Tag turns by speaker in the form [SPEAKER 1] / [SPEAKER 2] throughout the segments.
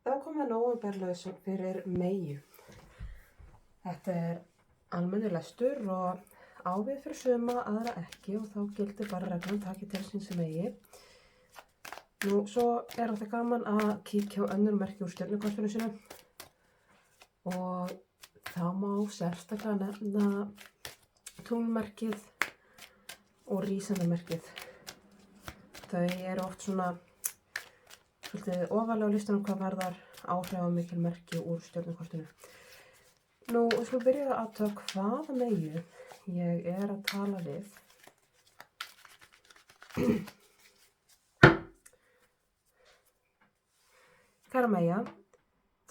[SPEAKER 1] Þá komið nóvemberlausn fyrir Meyju. Þetta er almennur lestur og á við fyrir suma, aðra ekki og þá gildir bara reglan takið til sín sem eigi. Nú, svo er þetta gaman að kíkja á önnur merki úr stjörnukortinu sínu og þá má sérstaklega nefna tunglmerkið og rísendamerkið. Þau eru oft svona svolítið ofarlega á listanum hvað varðar áhrifamikil merki úr stjörnukortinu. Nú, við skulum byrja að athuga hvaða Meyju ég er að tala við. Kæra Meyja,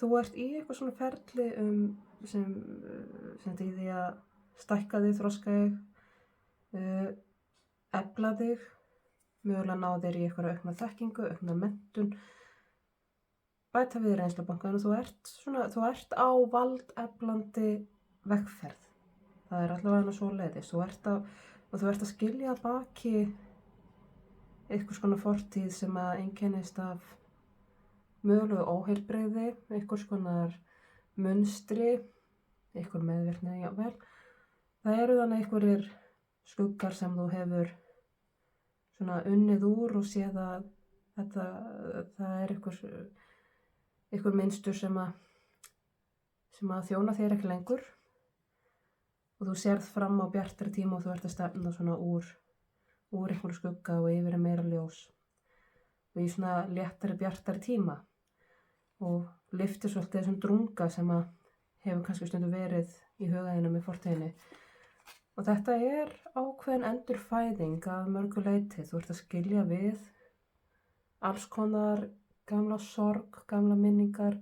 [SPEAKER 1] þú ert í eitthvað svona ferli sem í því að stækka þig, þroska þig, efla þig, mögulega ná þér í eitthvað aukna þekkingu, aukna menntun, bæta við reynslubankann og þú ert á valdeflandi vegferð. Það er allavega svoleiðis. Þú ert að skilja að baki einhvers konar fortíð sem að einkennist af mögulegu óheilbrigði, einhvers konar munstri, einhver meðvirkni, jafnvel. Það eru þannig einhverjir skuggar sem þú hefur svona unnið úr og séð að það er einhver mynstur sem að þjóna þér ekki lengur og þú sérð fram á bjartari tíma og þú ert að stefna svona úr einhverju skugga og yfir meira ljós og í svona léttari, bjartari tíma og lyftir svolítið þessum drunga sem að hefur kannski stundum verið í hugaðinum í fortíðinni. Og þetta er ákveðin endurfæðing af mörgu leyti. Þú ert að skilja við alls konar gamla sorg, gamla minningar,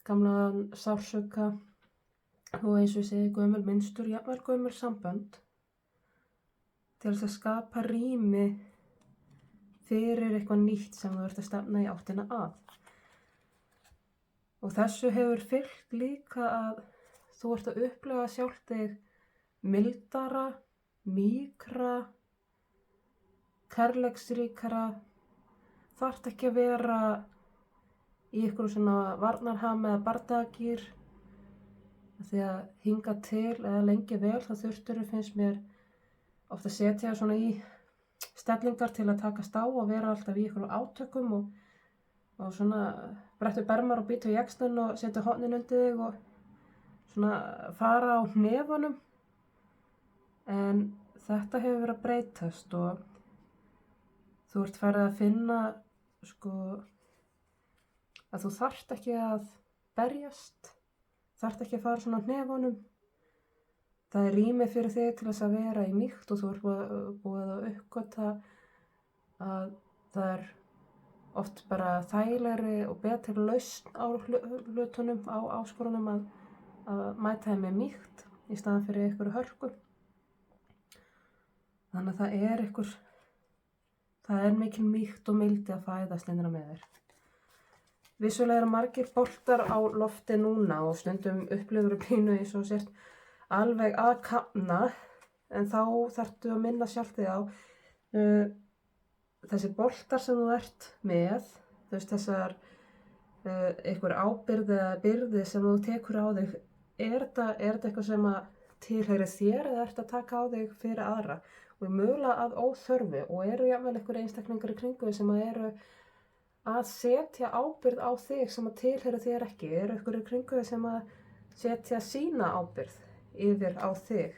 [SPEAKER 1] gamla sársauka og eins og ég segi gömul mynstur, jafnvel gömul sambönd til þess að skapa rými fyrir eitthvað nýtt sem þú ert að stefna í áttina að. Og þessu hefur fylgt líka að þú ert að upplifa sjálf þig mildara, mýkra, kærleiksríkara, þarft ekki að vera í einhverju svona varnarham eða bardagagír því að hinga til eða lengi vel þá þurftirðu, finnst mér, oft að setja svona í stellingar til að takast á og vera alltaf í einhverjum átökum og svona brettu bermar og býta í jaxlinn og setja hornin undir þig og svona fara á hnefunum. En þetta hefur verið að breytast og þú ert farið að finna að þú þarft ekki að berjast, þarft ekki að fara svona á hnefunum. Það er rými fyrir þig til þess að vera í mýkt og þú ert búið að uppgötva að það er oft bara þægilegri og betri lausn á hlutunum, á áskorunum að mæta þeim með mýkt í staðan fyrir einhverju hörku. Þannig að það er mikil mýkt og mildi að fæðast innra með þér. Vissulega eru margir boltar á lofti núna og stundum upplifur pínu eins og sért alveg að kafna, en þá þarftu að minna sjálf þig á þessi boltar sem þú ert með, þessar einhver ábyrgð eða byrði sem þú tekur á þig, er þetta eitthvað sem að tilheyrir þér eða ert að taka á þig fyrir aðra og mögulega að óþörfu og eru jafnvel einhverjir einstaklingar í kringu sem að eru að setja ábyrgð á þig sem að tilheyrir þér ekki, eru einhverjir í kringu sem að setja sína ábyrgð yfir á þig.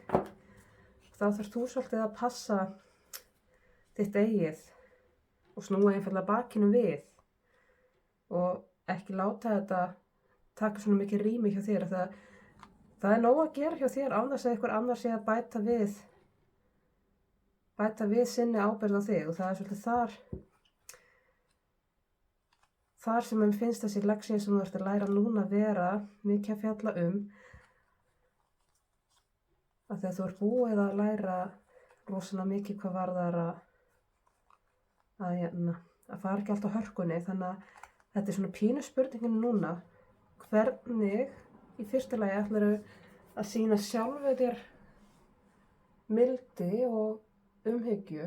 [SPEAKER 1] Þá þarfst þú svolítið að passa þitt eigið og snúa einfaldlega bakinu við og ekki láta þetta taka svona mikið rými hjá þér. Það er nóg að gera hjá þér án þess að einhver annar sé að bæta við sinni ábyrgð á þig og það er svolítið þar sem mér finnst þessi leksía sem þú ert að læra núna vera mikið að fjalla að þegar þú ert búið að læra rosalega mikið hvað varðar að fara ekki alltaf hörkunni, þannig að þetta er svona pínu spurningin núna, hvernig í fyrsta lagi ætlarðu að sýna sjálfu þér mildi og umhyggju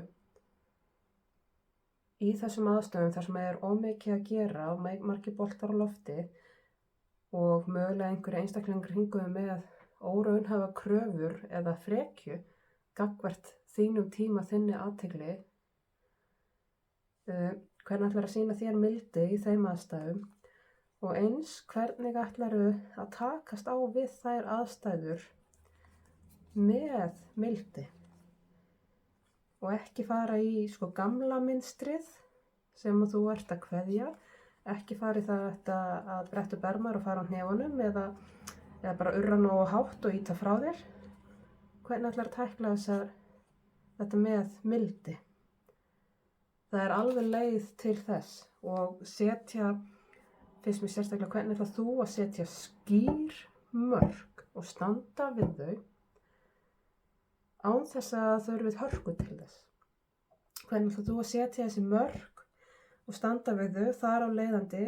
[SPEAKER 1] í þessum aðstöðum þar sem ómikið að gera og margir boltar á lofti og mögulega einhverja einstaklingar hringuðu með óraunhæfa kröfur eða frekju gagnvart þínum tíma, þinni athygli, hvernig ætlarðu að sýna þér mildi í þeim aðstæðum og eins hvernig ætlarðu að takast á við þær aðstæður með mildi og ekki fara í gamla mynstrið sem þú ert að kveðja, ekki fara í það að bretta upp ermar og fara á hnefunum eða bara urra nógu hátt og ýta frá þér. Hvernig ætlarðu að tækla þetta með mildi? Það alveg leið til þess og setja, finnst mér sérstaklega hvernig ætlar þú að setja skýr mörk og standa við þau án þess að þurfið hörku til þess. Hvernig ætlar þú að setja þessi mörk og standa við þau, þar á leiðandi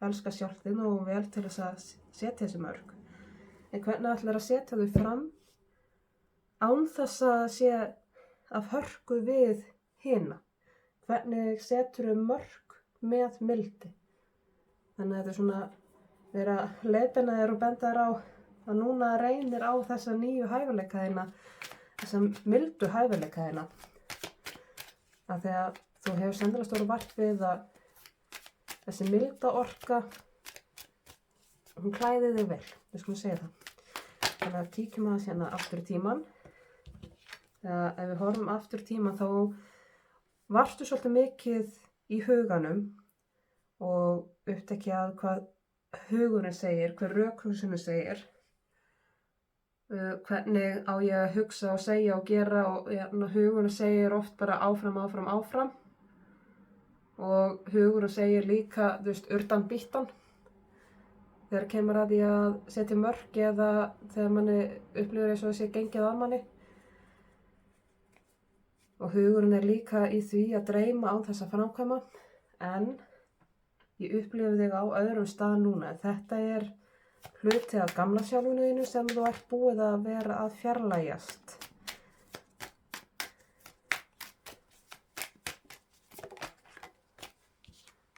[SPEAKER 1] elska sjálf þig og vel til þess að setja þessi mörk. En hvernig ætlar að setja þau fram án þess að sé af hörku við hina? Hvernig setur þau mörk með mildi? Þannig að þetta vera að leiðbeina þér og benda þér á að núna reynir á þessa nýju hæfileika þína, þessa mildu hæfileika þína. Af því að þú hefur sennilega stóru vart við að þessi milda orka, hún klæði þig vel, við skulum segja það. Þannig að kíkjum aðeins hérna aftur í tímann. Ef við horfum aftur í tímann þá varstu svolítið mikið í huganum og upptekja að hvað hugurinn segir, hvað rökhugsunin segir. Hvernig á ég að hugsa og segja og gera og hugurinn segir oft bara áfram og hugurinn segir líka, urdan býttan þegar kemur að því að setja mörk eða þegar manni upplifir eins og þessi gengið að manni og hugurinn líka í því að dreyma án þess að framkvæma en ég upplifi þig á öðrum stað núna. Þetta hluti af gamla sjálfinu þínu sem þú ert búið að vera að fjarlægjast.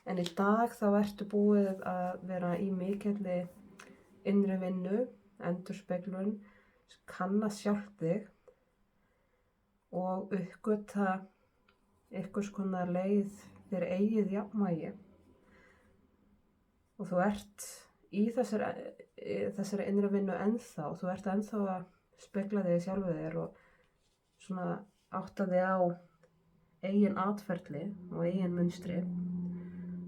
[SPEAKER 1] En í dag þá ertu búið að vera í mikilli innri vinnu, endurspeglun, kanna sjálf þig og uppgötva einhvers konar leið fyrir eigið jafnvægi. Og þú ert í þessari innri vinnu ennþá, þú ert ennþá að spegla þig sjálfu þér og átta þig á eigin atferli og eigin munstri,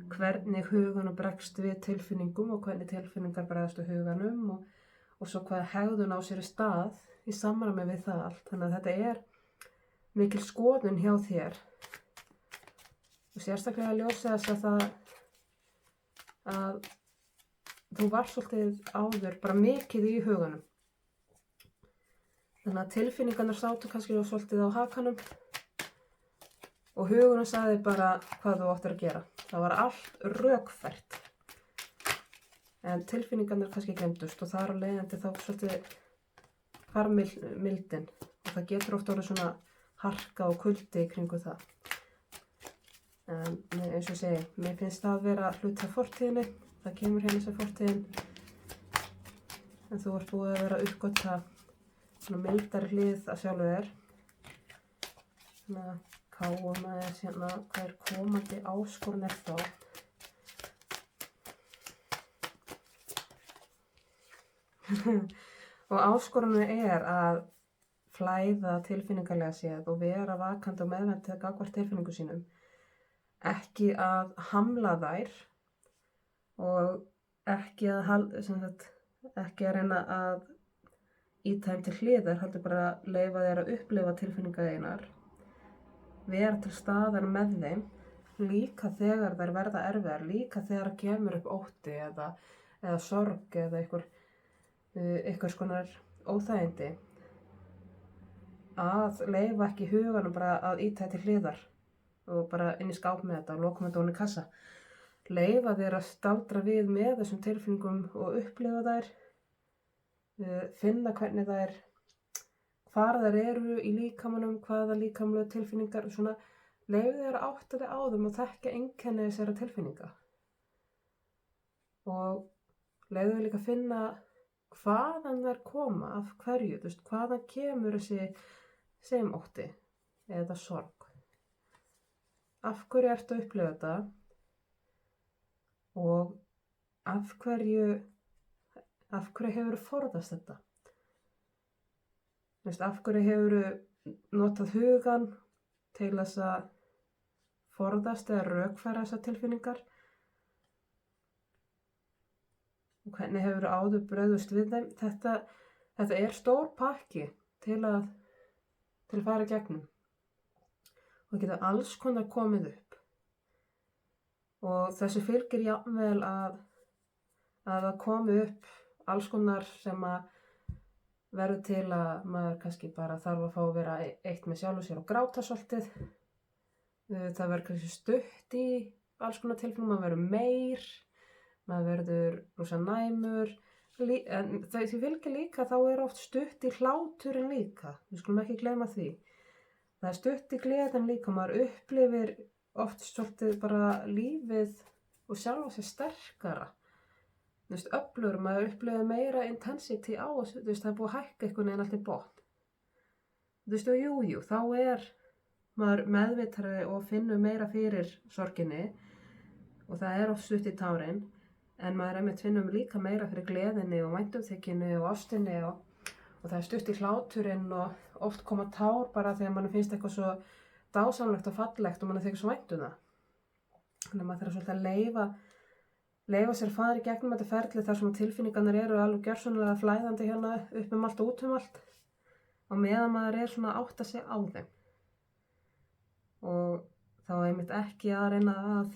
[SPEAKER 1] hvernig hugunum bregst við tilfinningum og hvernig tilfinningar bregðast við huganum og svo hvað hegðun á sér stað í samræmi við það allt. Þannig að þetta mikil skoðun hjá þér og sérstaklega að ljósa þess að þú var svolítið áður bara mikið í huganum. Þannig að tilfinningarnar sátu kannski svolítið á hakanum og hugurinn sagði bara hvað þú áttir að gera. Það var allt rökfært. En tilfinningarnar kannski glemdust og þar á leiðandi þá svolítið hvarf mildin og það getur oft orðið svona harka og kuldi í kringu það. En eins og ég segi, mér finnst það að vera hluti af fortíðinni. Það kemur hérna sem fortíðin. En þú ert búið að vera að uppgötva svona mildari hlið að sjálfu þér. Þannig að káum aðeins hérna hvað komandi áskorun þá. Og áskorunin að flæða tilfinningarlega séð og vera vakandi og meðvendið gagnvart tilfinningu sínum. Ekki að hamla þær og ekki að reyna að ýta þeim til hliðar, heldur bara að leyfa þér að upplifa tilfinningar þínar, vera til staðar með þeim, líka þegar þær verða erfiðar, líka þegar kemur upp ótti eða sorg eða einhvers konar óþægindi, að leyfa ekki huganum bara að ýta til hliðar og bara inn í skáp með þetta og lokum þetta ofan í kassa. Leyfa þér að staldra við með þessum tilfinningum og upplifa þær, finna hvernig hvar þær eru í líkamanum, hvaða líkamlegu tilfinningar, leyfðu þér að átta þig á þeim og þekkja einkenni þessara tilfinninga. Og leyfðu þér líka að finna hvaðan þær koma, af hverju, hvaðan kemur þessi segjum ótti eða sorg. Af hverju ertu að upplifa þetta og af hverju hefurðu forðast þetta? Af hverju hefurðu notað hugann til þess að forðast eða rökfæra þessar tilfinningar? Og hvernig hefurðu áður brugðist við þeim? Þetta er stór pakki til að fara í gegnum. Og það geta alls konar komið upp. Og þessu fylgir jafnvel að það komi upp alls konar sem að verður til að maður kannski bara þarf að fá að vera eitt með sjálfu sér og gráta svolítið. Það verður kannski stutt í alls konar tilfinningum, maður verður meir, maður verður rosa næmur. En því fylgir líka þá er oft stutt í hláturinn líka, við skulum ekki gleyma því. Það er stutt í gleðin líka, maður upplifir oft svolítið bara lífið og sjálfa sér sterkara. Öflugur, maður upplifir meira intensity á þessu, það er búið að hækka einhvern veginn allt í botn. Jú, þá er maður meðvitari og finnur meira fyrir sorginni og það er oft stutt í tárin, en maður einmitt finnur líka meira fyrir gleðinni og væntumþykjunni og ástinni og það er stutt í hláturinn og oft koma tár bara þegar mann finnst eitthvað svo dásamlegt og fallegt og mann þykir svo vænt það. Þannig að maður þarf svolítið að leyfa sér fara í gegnum þetta ferli þar sem tilfinningarnar eru alveg gjörsamlega flæðandi hérna upp allt og út allt og meðan maður er svona að átta sig á þeim. Og þá einmitt ekki að reyna að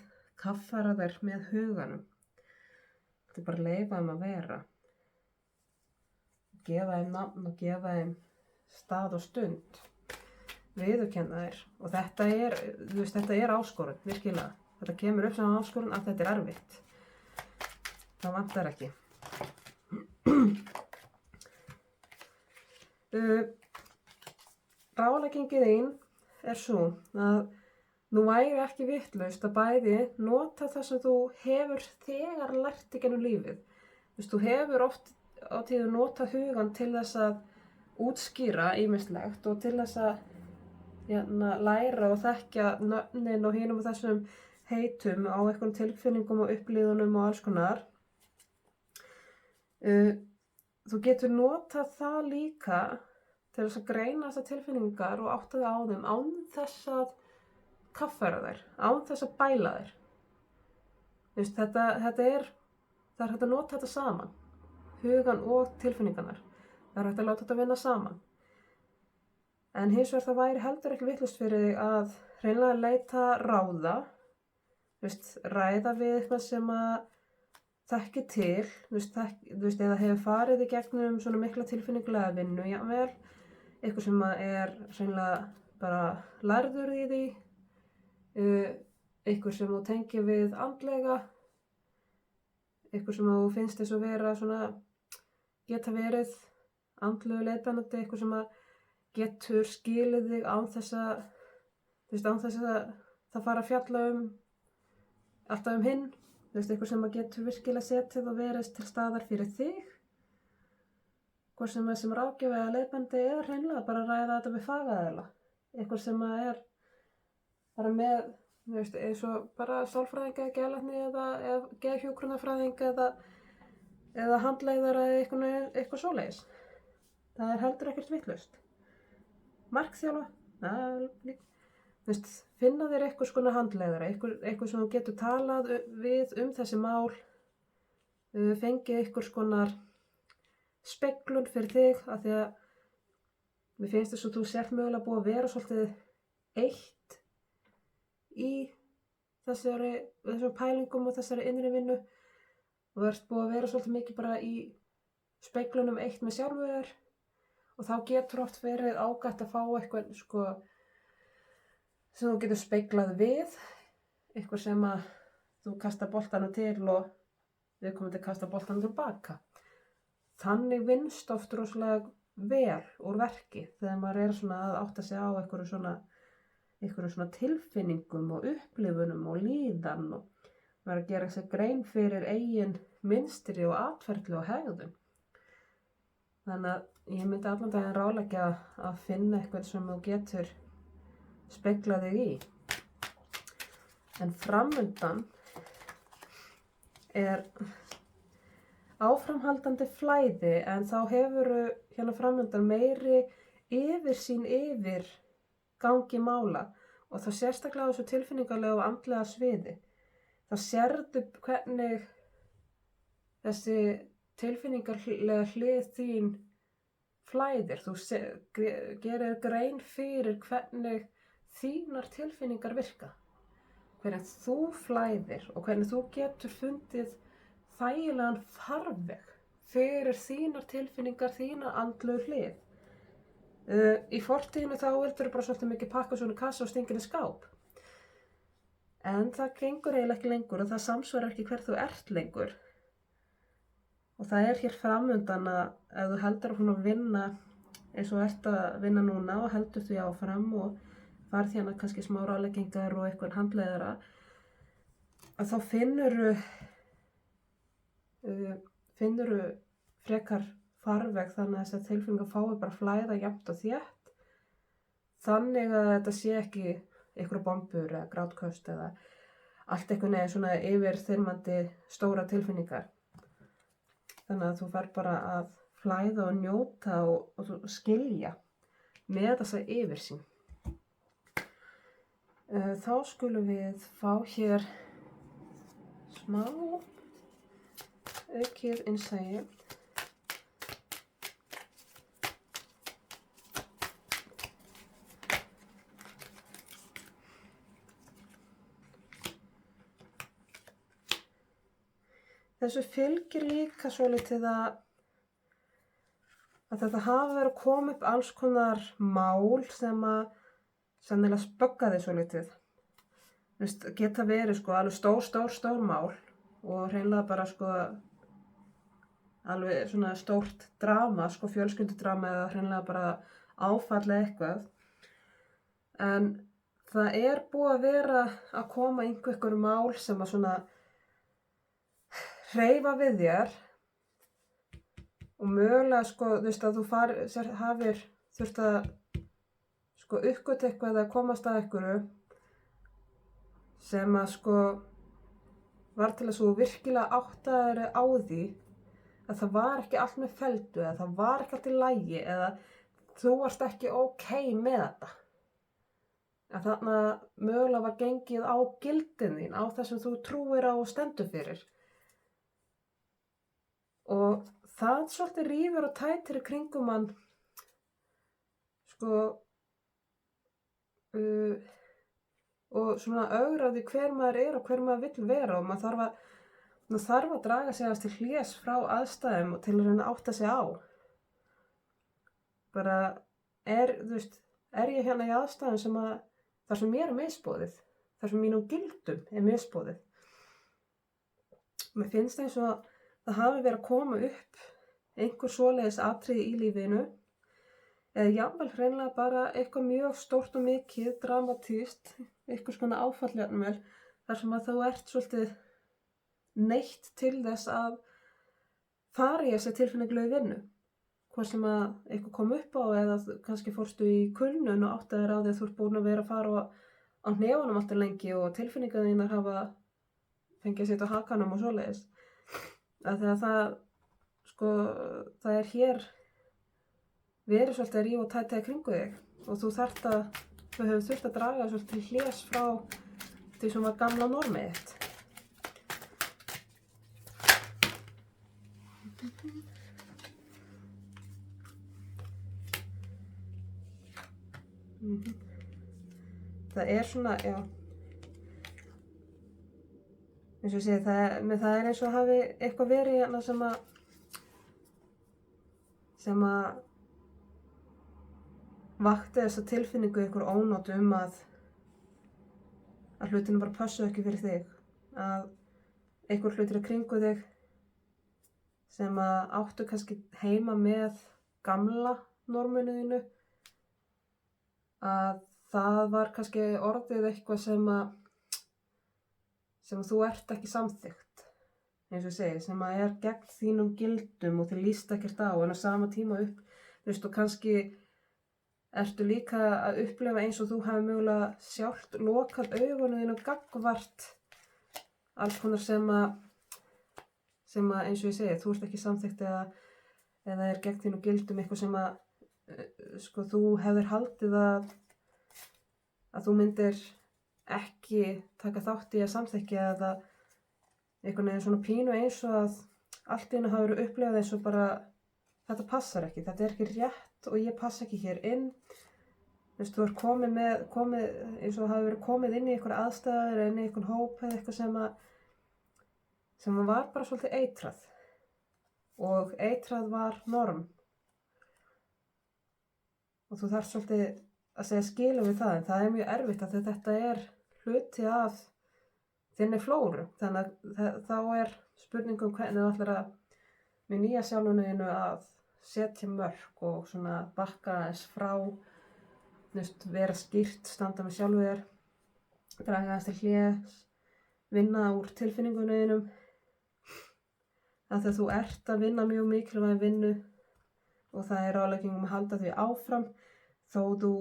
[SPEAKER 1] kaffæra þær með huganum. Þetta er bara að leyfa þeim að vera. Gefa þeim nafn og gefa þeim stað og stund, viðurkenna þær og þetta er áskorun, virkilega. Þetta kemur upp sem áskorun að þetta er erfitt. Það vantar ekki. Ráðleggingin þín er svo að nú væri ekki vitlaust að bæði nota það sem þú hefur þegar lært í gegnum lífið. Þú hefur oft á tíðu nota hugan til þess að útskýra ýmislegt og til þess að læra og þekkja nöfnin og hinum og þessum heitum á einhverjum tilfinningum og upplýðunum og alls konar. Þú getur notað það líka til þess að greina þessar tilfinningar og átta þig á þeim án þess að kaffæra þær, án þess að bæla þær. Það er hægt að nota þetta saman. Hugan og tilfinningarnar. Það er hægt að láta þetta vinna saman. En hins vegar það væri heldur ekki vitlaust fyrir þig að hreinlega leita ráða, ræða við eitthvað sem að þekki til, eða hefur farið í gegnum svona mikla tilfinningulega vinnu, jafnvel, eitthvað sem að er hreinlega bara lærður í því, eitthvað sem þú tengir við andlega, eitthvað sem þú finnst þess að vera svona geta verið andlegu leiðbeinandi, eitthvað sem að getur skilið þig án þess að það fara að fjalla alltaf hinn, eitthvað sem að getur virkilega setið og verið til staðar fyrir þig, hvort sem ráðgjafi eða leiðbeinandi er hreinlega bara að ræða þetta við fagaðila, eitthvað sem að er bara með, eins og bara sálfræðinga eða geðlækni eða geðhjúkrunarfræðinga eða handleiðara eða eitthvað svoleiðis. Það er heldur ekkert vitlaust. Markþjálfa, finna þér eitthvað skona handleiðara, eitthvað sem þú getur talað við þessi mál, fengið eitthvað skonar speglun fyrir þig, af því að mér finnst þess að þú sért mögulega búið að vera svolítið eitt í þessum pælingum og þessari innri vinnu og ert búið að vera svolítið mikið bara í speglunum eitt með sjálfu þér og þá getur oft verið ágætt að fá eitthvað sem þú getur speglað við, eitthvað sem að þú kastar boltanum til og viðkomandi kastar boltanum tilbaka. Þannig vinnst oft rosalega vel úr verki þegar maður er svona að átta sig á eitthvað svona einhverjum svona tilfinningum og upplifunum og líðan og vera að gera sér grein fyrir eigin mynstri og atferli og hegðun. Þannig að ég myndi allan daginn ráðleggja að finna eitthvað sem þú getur speglað þig í. En framundan er áframhaldandi flæði, en þá hefurðu hérna framundan meiri yfirsýn yfir gangi mála og það sérstaklega á þessu tilfinningarlega og andlega sviði. Það sérðu hvernig þessi tilfinningarlega hlið þín flæðir. Þú gerir grein fyrir hvernig þínar tilfinningar virka. Hvernig þú flæðir og hvernig þú getur fundið þægilegan farveg fyrir þínar tilfinningar, þína andlegu hlið. Í fortíðinu þá vildur bara svolítið mikið pakka svona kassa og stingin í skáp. En það gengur eiginlega ekki lengur og það samsvarar ekki hver þú ert lengur. Og það er hér framundan að ef þú heldur að vinna eins og ert að vinna núna og heldur því áfram og farð hérna kannski smá ráðleggingar og eitthvað handleiðara, að þá finnurðu frekar farveg þannig að þessar tilfinningar fái bara flæða jafnt og þétt, þannig að þetta sé ekki einhverja bombur eða grátköst eða allt einhvern veginn svona yfirþyrmandi stóra tilfinningar. Þannig að þú fær bara að flæða og njóta og skilja með þessa yfirsýn. Þá skulum við fá hér smá aukið innsæi. Þessu fylgir líka svolítið að þetta hafa verið að koma upp alls konar mál sem að sennilega spögga þig svolítið. Geta verið alveg stór mál og hreinlega bara alveg svona stórt drama, fjölskyldudrama eða hreinlega bara áfall eða eitthvað. En það er búið að vera að koma einhver mál sem að svona hreyfa við þér og mögulega að þú hafir þurft að uppgötva eitthvað eða komast að einhverju sem að var til að þú virkilega áttaðir á því að það var ekki allt með felldu eða það var ekki allt í lagi eða þú varst ekki ókei með þetta. Að þarna mögulega var gengið á gildin þín, á það sem þú trúir á og stendur fyrir. Og það svolítið rífur og tætir í kringum mann og svona ögraði hver maður er og hver maður vill vera og maður þarf að draga sig til hlés frá aðstæðum og til að reyna að átta sig á. Bara er ég hérna í aðstæðum þar sem mér er misboðið, þar sem mínum gildum er misboðið. Mér finnst eins og það hafi verið að koma upp einhver svoleiðis atriði í lífinu eða jafnvel hreinlega bara eitthvað mjög stórt og mikið dramatískt, einhvers konar áfall jafnvel, þar sem að þú ert svolítið neytt til þess að fara í þessi tilfinninglegu vinnu. Hvað sem að eitthvað kom upp á eða kannski fórstu í kulnun og áttaðir á því að þú ert búin að vera að fara á hnefunum alltaf lengi og tilfinningar þínar hafa fengið að sitja á hakanum og svoleiðis. Þegar það er hér verið svolítið að rífa og tæta í kringu þig og þú hefur þurft að draga svolítið hlés frá því sem var gamla normið þitt. Það er svona, já, eins og ég segi, það er eins og hafi eitthvað verið hérna sem að vakti þessa tilfinningu ykkur ónót að hlutinu bara passu ekki fyrir þig, að einhver hlutir í kringu þig sem að áttu kannski heima með gamla norminu þínu, að það var kannski orðið eitthvað sem þú ert ekki samþykkt, eins og ég segi, sem er gegn þínum gildum og þið líst ekkert á, en á sama tíma og kannski ertu líka að upplifa eins og þú hafi mögulega sjálft lokað augunum þínum gagnvart alls konar sem eins og ég segi, þú ert ekki samþykkt eða er gegn þínum gildum eitthvað sem þú hefur haldið að þú myndir ekki taka þátt í að samþykkja eða einhvern veginn svona pínu eins og að allt í einu hafi verið upplifað eins og bara þetta passar ekki, þetta er ekki rétt og ég passa ekki hér inn. Þú ert komið eins og hafi verið komið inn í einhverja aðstæður eða inn í einhvern hóp eða eitthvað sem var bara svolítið eitrað og eitrað var norm og þú þarft svolítið að segja skilum við það, en það er mjög erfitt að þetta er hluti af þinni flóru, þannig að þá er spurningum hvernig þú ætlar að með nýja sjálfinu að setja mörk og svona bakka eins frá, vera skýrt, standa með sjálfu þér, draga aðeins til hlés, vinna úr tilfinningunum af því að þú ert að vinna mjög mikilvæg vinnu og það er ráðlegging að halda því áfram þó þú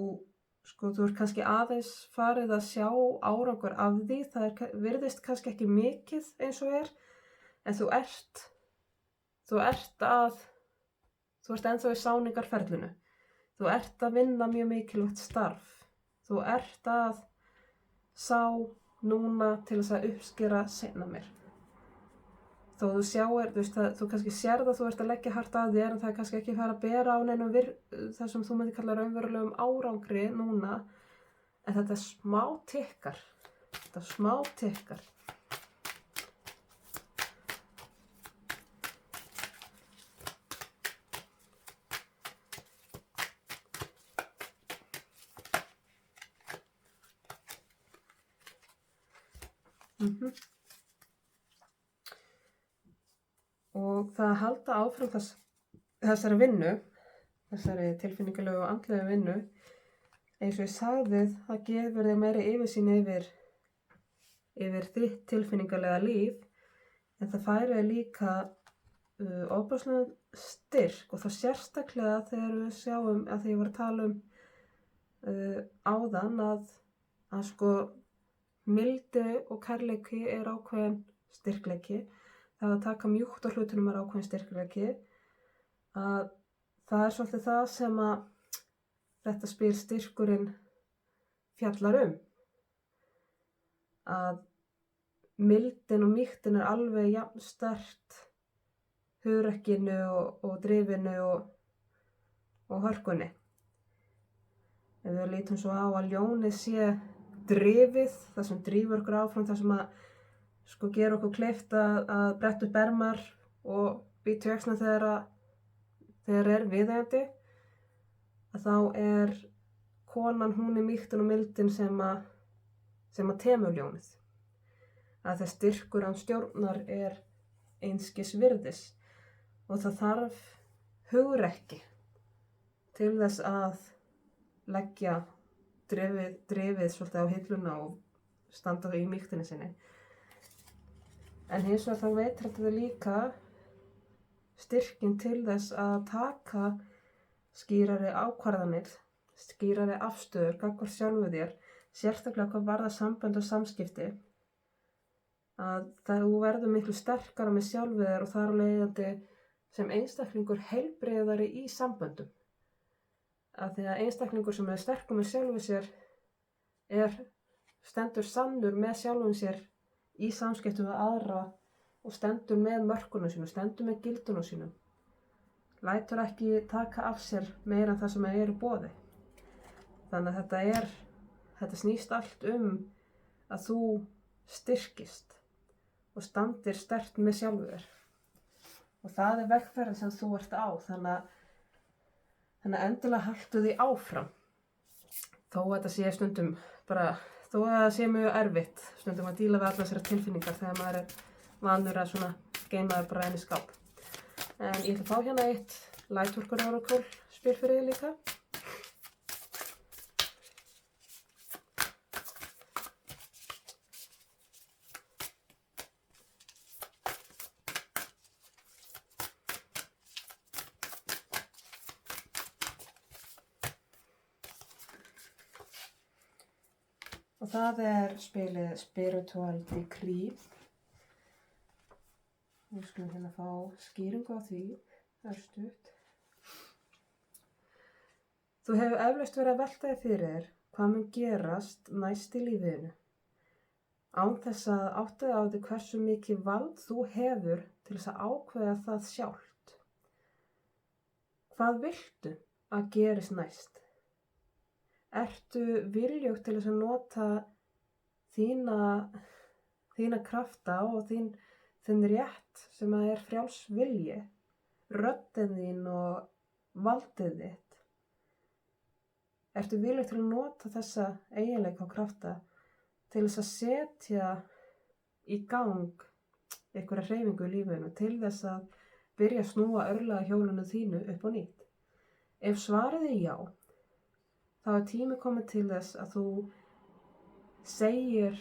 [SPEAKER 1] ert kannski aðeins farið að sjá árangur af því, það virðist kannski ekki mikið eins og en þú ert ennþá í sáningarferlinu, þú ert að vinna mjög mikilvægt starf, þú ert að sá núna til þess að uppskera seinna mér. Þó þú sjáir, þú kannski sérð að þú ert að leggja hart að þér en það er kannski ekki fara að bera á neinum það sem þú myndir kalla raunverulegum árangri núna, en þetta smá tikkar. Og það að halda áfram þessari vinnu, þessari tilfinningalegu og andlegu vinnu, eins og ég sagði, það gefur þig meiri yfirsýn yfir þitt tilfinningalega líf, en það færir þig líka ofboðslegan styrk og það sérstaklega þegar við sjáum að því ég var að tala áðan að mildi og kærleiki er ákveðin styrkleiki. Það að taka mjúkt á hlutunum er ákveðin styrkleiki. Að það er svolítið það sem að þetta spil styrkurinn fjallar Að mildin og mýktin er alveg jafn sterkt hugrekkinu og drifinu og hörkunni. Ef við lítum svo á að ljónið sé drifið, það sem drífur okkur áfram, það sem að gera okkur kleift að bretta upp ermar og bíta í öxlina þegar er viðeigandi, að þá er konan, hún er mýktin og mildin sem að temur ljónið. Að það styrkur án stjórnar er einskis virðis og það þarf hugrekki til þess að leggja drifið svolítið á hilluna og standa í mýktinni sinni. En hins vegar þá veitir þetta líka styrkin til þess að taka skýrari ákvarðanir, skýrari afstöður gagnvart sjálfu þér, sérstaklega hvað varðar sambönd og samskipti, að þú verður miklu sterkara með sjálfu þér og þar af leiðandi sem einstaklingur heilbrigðari í samböndum. Að því að einstaklingur sem er sterkur með sjálfu sér stendur sannur með sjálfum sér í samskiptum við aðra og stendur með mörkunum sínum, stendur með gildunum sínum. Lætur ekki taka af sér meira en það sem er í boði. Þannig að þetta snýst allt að þú styrkist og standir sterkt með sjálfu þér. Og það er vegferðin sem þú ert á, þannig að endilega haltu því áfram. Þó að þetta sé stundum þó að það sé mjög erfitt stundum að díla við allar þessari tilfinningar þegar maður er vanur að svona geyma þær bara inn í skáp. En ég ætla að fá hérna eitt Lightworker Oracle spil fyrir þig líka. og það spilið Spiritual Decree. Við skulum hérna fá skýringu á því, örstutt. Þú hefur eflaust verið að velta þér fyrir þér hvað mun gerast næst í lífinu, án þess að átta þig á því hversu mikið vald þú hefur til þess að ákveða það sjálft. Hvað viltu að gerist næst? Ertu viljug til þess að nota þína krafta og þinn rétt sem að frjáls vilji, röddin þín og valdið þitt? Ertu viljug til að nota þessa eiginleika og krafta til þess að setja í gang einhverja hreyfingu í lífinu, til þess að byrja að snúa örlagahjólinu þínu upp og nýtt? Ef svarið já, þá tími komið til þess að þú segir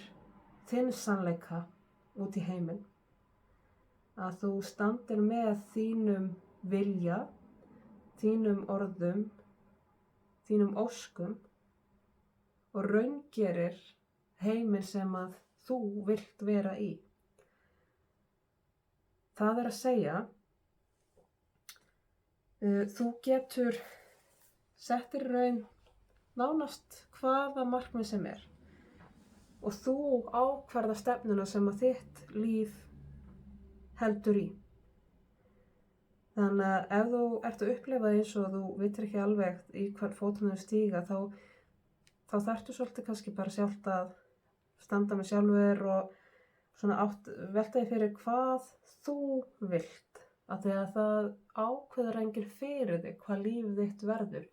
[SPEAKER 1] þinn sannleika út í heiminn, að þú standir með þínum vilja, þínum orðum, þínum óskum og raungerir heiminn sem að þú vilt vera í. Það að segja, þú getur settir raun nánast hvaða markmið sem og þú ákvarða stefnuna sem að þitt líf heldur í. Þannig að ef þú ert að upplifa eins og þú vitir ekki alveg í hvern fótum þú stíga, þá þarftu svolítið kannski bara sjálft að standa með sjálfur og svona velta þig fyrir hvað þú vilt, af því að það ákveður enginn fyrir þig hvað líf þitt verður.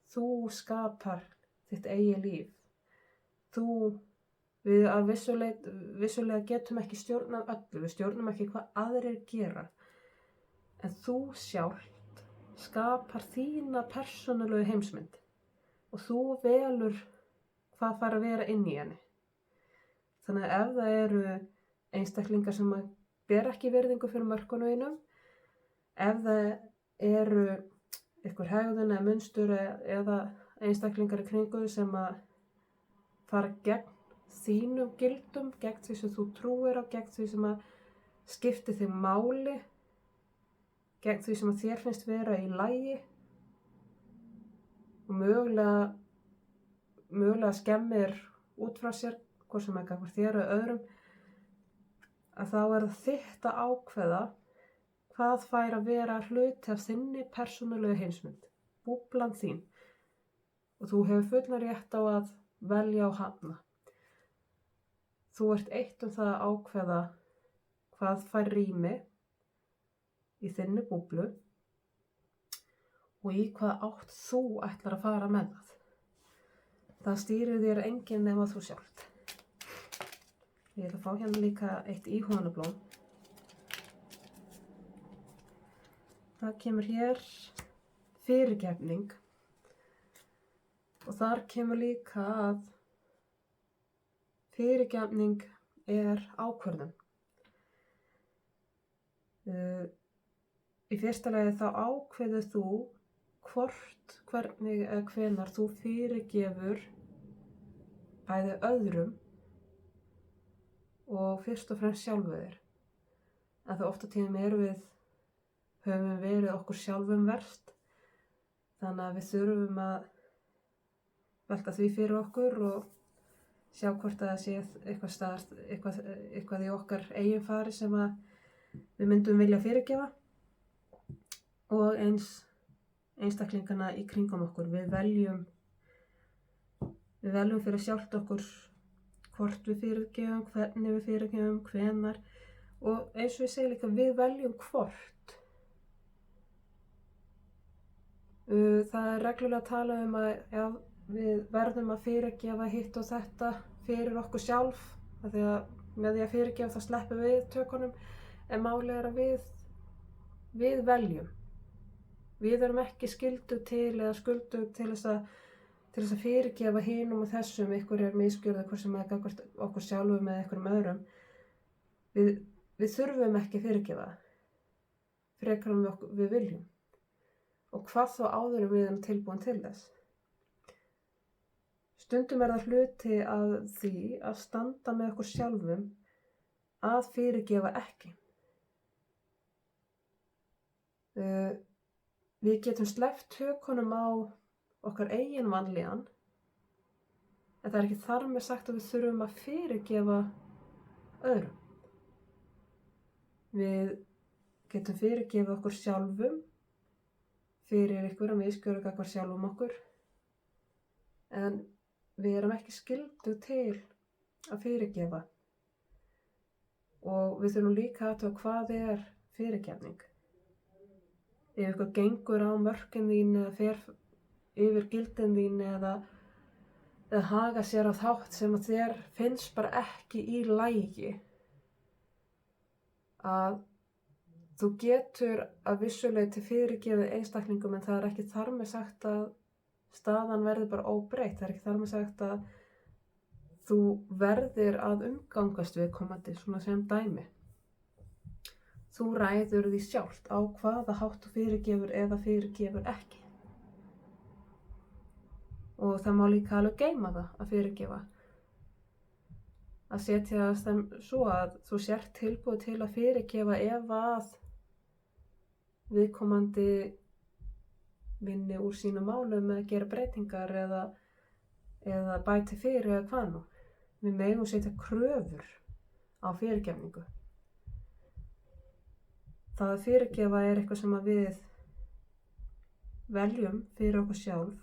[SPEAKER 1] Þú skapar þitt eigið líf. Við að vissulega getum ekki stjórnað öllu, við stjórnum ekki hvað aðrir gera, en þú sjálft skapar þína persónulegu heimsmynd og þú velur hvað fær að vera inn í henni. Þannig að ef það eru einstaklingar sem ber ekki virðingu fyrir mörkunum þínum, ef það eru einhver hegðun eða munstur eða einstaklingar í kringu sem að fara gegn þínum gildum, gegn því sem þú trúir á, gegn því sem að skipti þig máli, gegn því sem að þér finnst vera í lagi og mögulega skemmir út frá sér, hvort sem ekki hvort þér og öðrum, að þá það þitt að ákveða hvað fær að vera hluti af þinni persónulegu heimsmynd, búblan þín, og þú hefur fullan rétt á að velja og hafna. Þú ert eitt það að ákveða hvað fær rými í þinni búblu og í hvað átt þú ætlar að fara með það. Það stýrir þér enginn nema þú sjálft. Ég ætla að fá hérna líka eitt íhugunarblóm. Það kemur hér fyrirgefning og þar kemur líka að fyrirgefning ákvörðun. Í fyrsta lagi þá ákveður þú hvort, hvernig eða hvenær þú fyrirgefur bæði öðrum og fyrst og fremst sjálfu þér. En það oft á tíðum höfum við verið okkur sjálfum verst, þannig að við þurfum að velta því fyrir okkur og sjá hvort að það sé eitthvað í okkar eigin fari sem að við myndum vilja fyrirgefa, og eins einstaklingana í kringum okkur. Við veljum fyrir sjálft okkur hvort við fyrirgefum, hvernig við fyrirgefum, hvenar, og eins og ég segi líka, við veljum hvort. Það reglulega að tala að við verðum að fyrirgefa hitt og þetta fyrir okkur sjálf, af því að með því að fyrirgefa þá sleppum við tökunum, en málið að við veljum. Við erum ekki skyldug til eða skuldug til þess að fyrirgefa hinum og þessum einhverjar misgjörðir, hvort sem er gagnvart okkur sjálfum eða einhverjum öðrum. Við þurfum ekki að fyrirgefa frekar en við viljum. Og hvað þá áður en við erum tilbúin til þess. Stundum það hluti af því að standa með okkur sjálfum að fyrirgefa ekki. Við getum sleppt tökunum á okkar eigin vanlíðan, en það ekki þar með sagt að við þurfum að fyrirgefa öðrum. Við getum fyrirgefið okkur sjálfum fyrir einhverja misgjörðir gagnvart sjálfum okkur, en við erum ekki skyldug til að fyrirgefa. Og við þurfum líka að athuga hvað er fyrirgefning. Ef eitthvað gengur á mörkin þín eða fer yfir gildin þín eða haga sér á þátt sem að þér finnst bara ekki í lagi, að þú getur að vissuleyti fyrirgefið einstaklingum, en það er ekki þar með sagt að staðan verður bara óbreytt. Það er ekki þar með sagt að þú verðir að umgangast viðkomandi, svona sem dæmi. Þú ræður því sjálft á hvaða hátt þú fyrirgefur eða fyrirgefur ekki. Og það má líka alveg geyma það að fyrirgefa. Að setja það svo að þú sért tilbúið til að fyrirgefa ef að viðkomandi vinni úr sínum málum með að gera breytingar eða bæti fyrir eða hvað nú. Við megum setja kröfur á fyrirgefningu. Það að fyrirgefa er eitthvað sem að við veljum fyrir okkur sjálf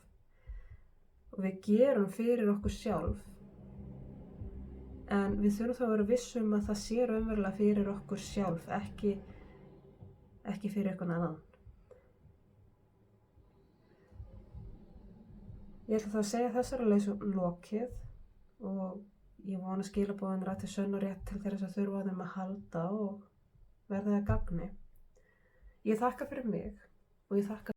[SPEAKER 1] og við gerum fyrir okkur sjálf, en við þurfum þá að vera vissum að það sé raunverulega fyrir okkur sjálf, ekki fyrir eitthvað annan. Ég ætla þá að segja þessari leysu lokið og ég vona skilaboðin rætt til sönn og rétt til þeirra sem þurfa á þeim að halda og verða að gagni. Ég þakka fyrir mig og ég þakka